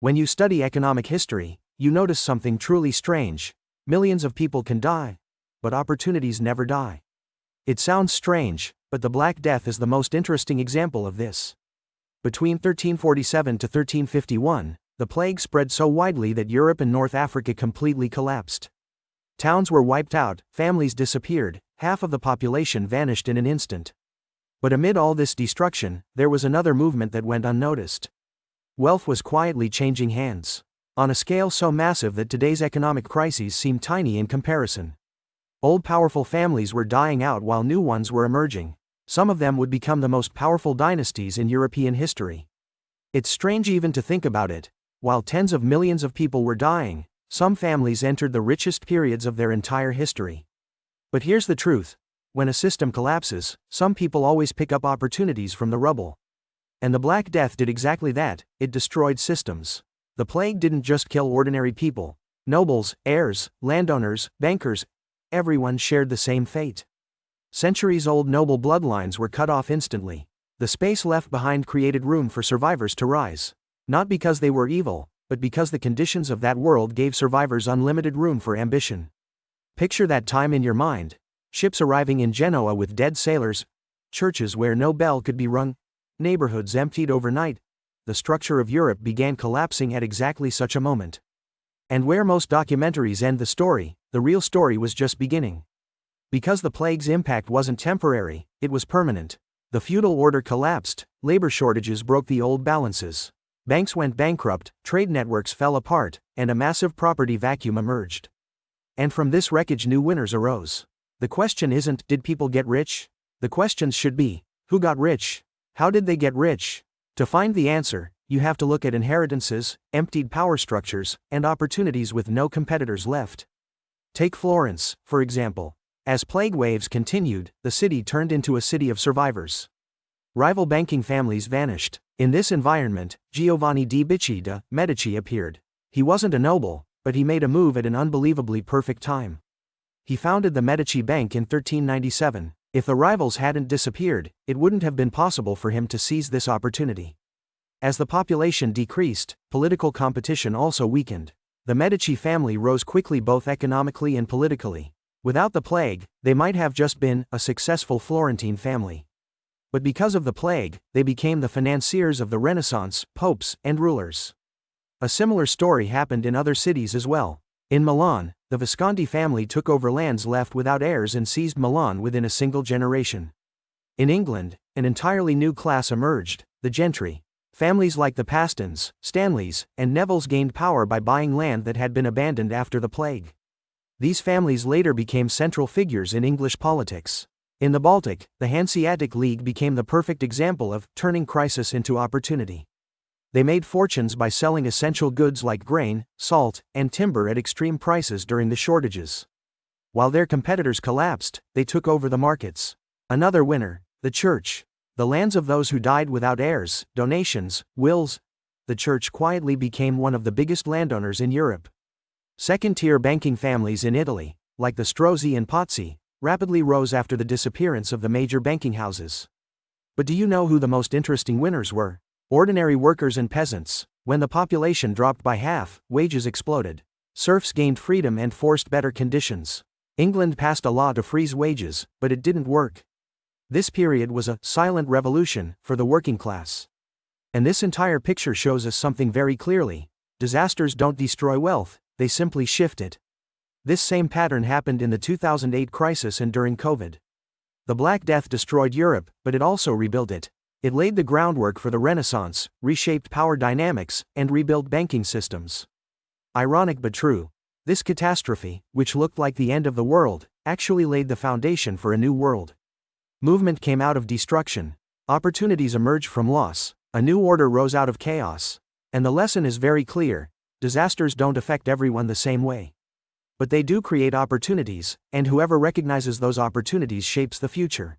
When you study economic history, you notice something truly strange. Millions of people can die, but opportunities never die. It sounds strange, but the Black Death is the most interesting example of this. Between 1347 to 1351, the plague spread so widely that Europe and North Africa completely collapsed. Towns were wiped out, families disappeared, half of the population vanished in an instant. But amid all this destruction, there was another movement that went unnoticed. Wealth was quietly changing hands. On a scale so massive that today's economic crises seem tiny in comparison. Old powerful families were dying out while new ones were emerging. Some of them would become the most powerful dynasties in European history. It's strange even to think about it. While tens of millions of people were dying, some families entered the richest periods of their entire history. But here's the truth. When a system collapses, some people always pick up opportunities from the rubble. And the Black Death did exactly that. It destroyed systems. The plague didn't just kill ordinary people. Nobles, heirs, landowners, bankers, everyone shared the same fate. Centuries-old noble bloodlines were cut off instantly. The space left behind created room for survivors to rise. Not because they were evil, but because the conditions of that world gave survivors unlimited room for ambition. Picture that time in your mind. Ships arriving in Genoa with dead sailors, churches where no bell could be rung, neighborhoods emptied overnight. The structure of Europe began collapsing at exactly such a moment. And where most documentaries end the story, the real story was just beginning. Because the plague's impact wasn't temporary, it was permanent. The feudal order collapsed, labor shortages broke the old balances. Banks went bankrupt, trade networks fell apart, and a massive property vacuum emerged. And from this wreckage new winners arose. The question isn't, did people get rich? The questions should be, who got rich? How did they get rich? To find the answer, you have to look at inheritances, emptied power structures, and opportunities with no competitors left. Take Florence, for example. As plague waves continued, the city turned into a city of survivors. Rival banking families vanished. In this environment, Giovanni di Medici appeared. He wasn't a noble, but he made a move at an unbelievably perfect time. He founded the Medici Bank in 1397. If the rivals hadn't disappeared, it wouldn't have been possible for him to seize this opportunity. As the population decreased, political competition also weakened. The Medici family rose quickly both economically and politically. Without the plague, they might have just been a successful Florentine family. But because of the plague, they became the financiers of the Renaissance, popes, and rulers. A similar story happened in other cities as well. In Milan, the Visconti family took over lands left without heirs and seized Milan within a single generation. In England, an entirely new class emerged, the gentry. Families like the Pastons, Stanleys, and Nevilles gained power by buying land that had been abandoned after the plague. These families later became central figures in English politics. In the Baltic, the Hanseatic League became the perfect example of turning crisis into opportunity. They made fortunes by selling essential goods like grain, salt, and timber at extreme prices during the shortages. While their competitors collapsed, they took over the markets. Another winner, the Church. The lands of those who died without heirs, donations, wills. The Church quietly became one of the biggest landowners in Europe. Second-tier banking families in Italy, like the Strozzi and Pozzi, rapidly rose after the disappearance of the major banking houses. But do you know who the most interesting winners were? Ordinary workers and peasants. When the population dropped by half, wages exploded. Serfs gained freedom and forced better conditions. England passed a law to freeze wages, but it didn't work. This period was a silent revolution for the working class. And this entire picture shows us something very clearly. Disasters don't destroy wealth, they simply shift it. This same pattern happened in the 2008 crisis and during COVID. The Black Death destroyed Europe, but it also rebuilt it. It laid the groundwork for the Renaissance, reshaped power dynamics, and rebuilt banking systems. Ironic but true. This catastrophe, which looked like the end of the world, actually laid the foundation for a new world. Movement came out of destruction. Opportunities emerged from loss. A new order rose out of chaos. And the lesson is very clear. Disasters don't affect everyone the same way. But they do create opportunities, and whoever recognizes those opportunities shapes the future.